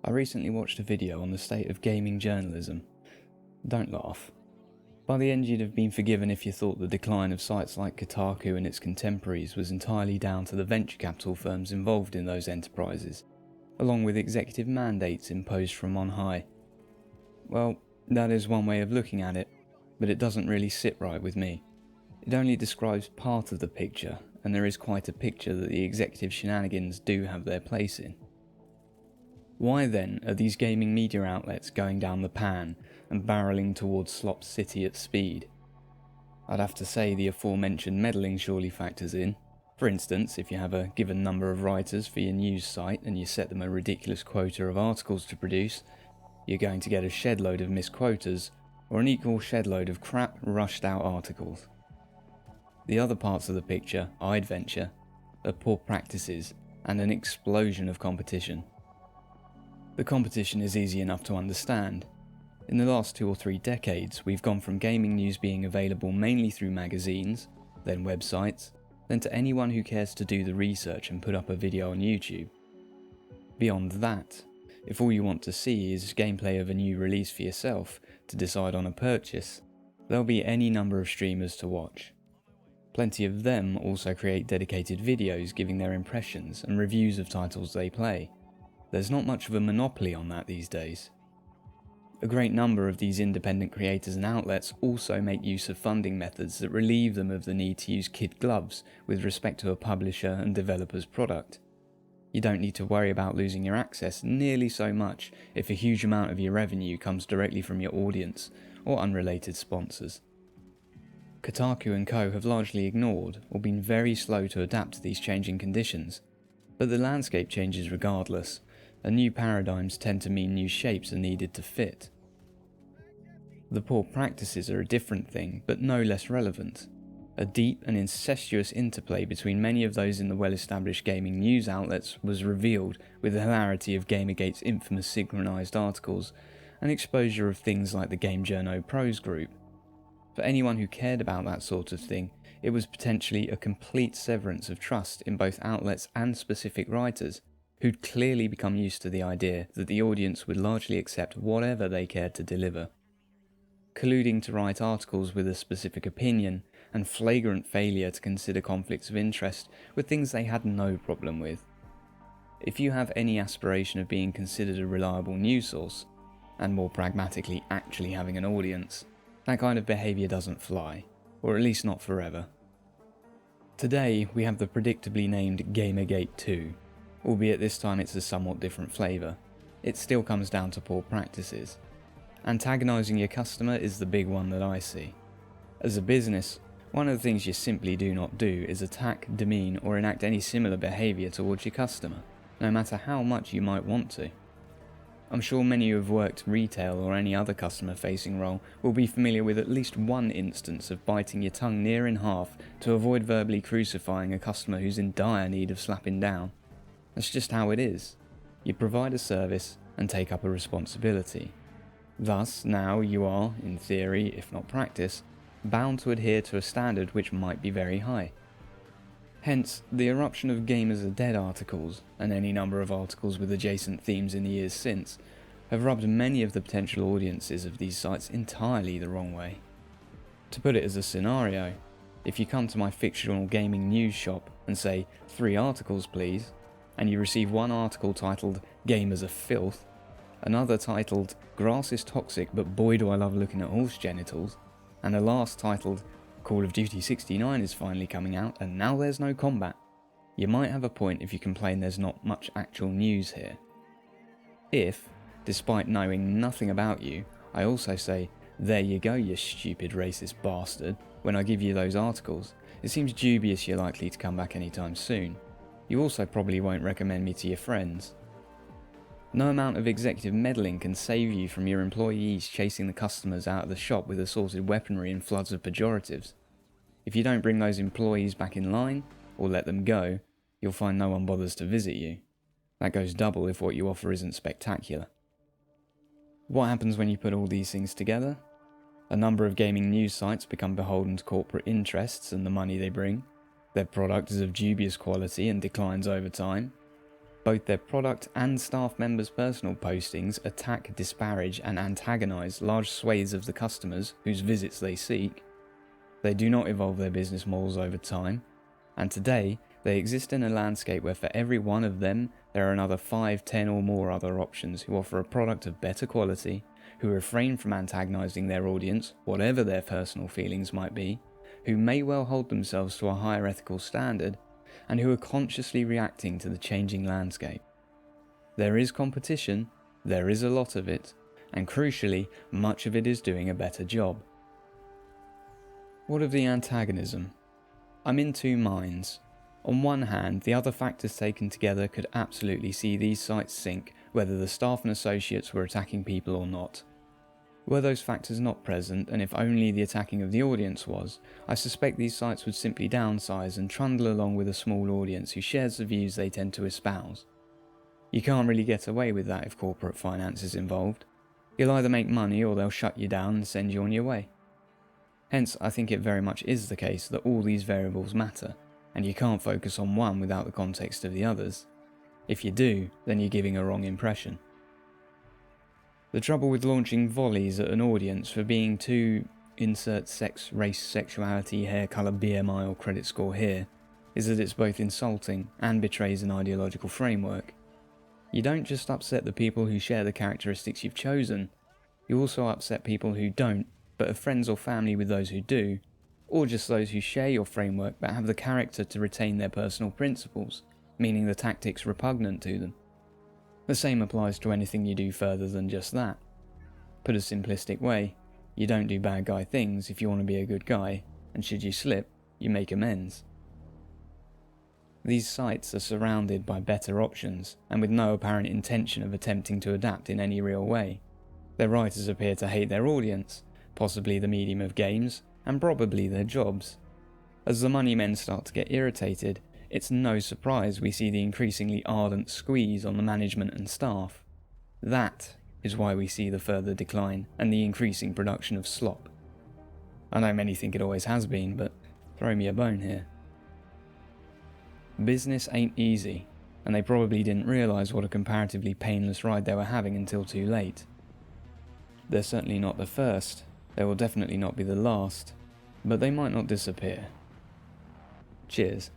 I recently watched a video on the state of gaming journalism. Don't laugh. By the end you'd have been forgiven if you thought the decline of sites like Kotaku and its contemporaries was entirely down to the venture capital firms involved in those enterprises, along with executive mandates imposed from on high. Well, that is one way of looking at it, but it doesn't really sit right with me. It only describes part of the picture, and there is quite a picture that the executive shenanigans do have their place in. Why then are these gaming media outlets going down the pan and barrelling towards Slop City at speed? I'd have to say the aforementioned meddling surely factors in. For instance, if you have a given number of writers for your news site and you set them a ridiculous quota of articles to produce, you're going to get a shed load of missed quotas or an equal shed load of crap, rushed out articles. The other parts of the picture, I'd venture, are poor practices and an explosion of competition. The competition is easy enough to understand. In the last 2 or 3 decades, we've gone from gaming news being available mainly through magazines, then websites, then to anyone who cares to do the research and put up a video on YouTube. Beyond that, if all you want to see is gameplay of a new release for yourself to decide on a purchase, there'll be any number of streamers to watch. Plenty of them also create dedicated videos giving their impressions and reviews of titles they play. There's not much of a monopoly on that these days. A great number of these independent creators and outlets also make use of funding methods that relieve them of the need to use kid gloves with respect to a publisher and developer's product. You don't need to worry about losing your access nearly so much if a huge amount of your revenue comes directly from your audience or unrelated sponsors. Kotaku and Co have largely ignored or been very slow to adapt to these changing conditions, but the landscape changes regardless, and new paradigms tend to mean new shapes are needed to fit. The poor practices are a different thing, but no less relevant. A deep and incestuous interplay between many of those in the well-established gaming news outlets was revealed with the hilarity of Gamergate's infamous synchronised articles and exposure of things like the Game Journo Pros group. For anyone who cared about that sort of thing, it was potentially a complete severance of trust in both outlets and specific writers, who'd clearly become used to the idea that the audience would largely accept whatever they cared to deliver. Colluding to write articles with a specific opinion, and flagrant failure to consider conflicts of interest were things they had no problem with. If you have any aspiration of being considered a reliable news source, and more pragmatically actually having an audience, that kind of behaviour doesn't fly, or at least not forever. Today we have the predictably named Gamergate 2, albeit this time it's a somewhat different flavour. It still comes down to poor practices. Antagonising your customer is the big one that I see. As a business, one of the things you simply do not do is attack, demean or enact any similar behaviour towards your customer, no matter how much you might want to. I'm sure many who have worked retail or any other customer facing role will be familiar with at least one instance of biting your tongue near in half to avoid verbally crucifying a customer who's in dire need of slapping down. That's just how it is. You provide a service and take up a responsibility. Thus, now you are, in theory, if not practice, bound to adhere to a standard which might be very high. Hence, the eruption of Gamers Are Dead articles, and any number of articles with adjacent themes in the years since, have rubbed many of the potential audiences of these sites entirely the wrong way. To put it as a scenario, if you come to my fictional gaming news shop and say, 3 articles please, and you receive one article titled Gamers Are Filth, another titled Grass is Toxic but boy do I love looking at horse genitals, and a last titled Call of Duty 69 is finally coming out and now there's no combat, you might have a point if you complain there's not much actual news here. If, despite knowing nothing about you, I also say, there you go you stupid racist bastard, when I give you those articles, it seems dubious you're likely to come back anytime soon. You also probably won't recommend me to your friends. No amount of executive meddling can save you from your employees chasing the customers out of the shop with assorted weaponry and floods of pejoratives. If you don't bring those employees back in line, or let them go, you'll find no one bothers to visit you. That goes double if what you offer isn't spectacular. What happens when you put all these things together? A number of gaming news sites become beholden to corporate interests and the money they bring. Their product is of dubious quality and declines over time. Both their product and staff members' personal postings attack, disparage, and antagonise large swathes of the customers whose visits they seek. They do not evolve their business models over time, and today they exist in a landscape where for every one of them there are another 5, 10 or more other options who offer a product of better quality, who refrain from antagonising their audience, whatever their personal feelings might be, who may well hold themselves to a higher ethical standard, and who are consciously reacting to the changing landscape. There is competition, there is a lot of it, and crucially, much of it is doing a better job. What of the antagonism? I'm in two minds. On one hand, the other factors taken together could absolutely see these sites sink, whether the staff and associates were attacking people or not. Were those factors not present, and if only the attacking of the audience was, I suspect these sites would simply downsize and trundle along with a small audience who shares the views they tend to espouse. You can't really get away with that if corporate finance is involved. You'll either make money or they'll shut you down and send you on your way. Hence, I think it very much is the case that all these variables matter, and you can't focus on one without the context of the others. If you do, then you're giving a wrong impression. The trouble with launching volleys at an audience for being too insert sex, race, sexuality, hair colour, BMI or credit score here is that it's both insulting and betrays an ideological framework. You don't just upset the people who share the characteristics you've chosen, you also upset people who don't, but are friends or family with those who do, or just those who share your framework but have the character to retain their personal principles, meaning the tactics repugnant to them. The same applies to anything you do further than just that. Put a simplistic way, you don't do bad guy things if you want to be a good guy, and should you slip, you make amends. These sites are surrounded by better options, and with no apparent intention of attempting to adapt in any real way. Their writers appear to hate their audience, possibly the medium of games, and probably their jobs. As the money men start to get irritated, it's no surprise we see the increasingly ardent squeeze on the management and staff. That is why we see the further decline and the increasing production of slop. I know many think it always has been, but throw me a bone here. Business ain't easy, and they probably didn't realise what a comparatively painless ride they were having until too late. They're certainly not the first, they will definitely not be the last, but they might not disappear. Cheers.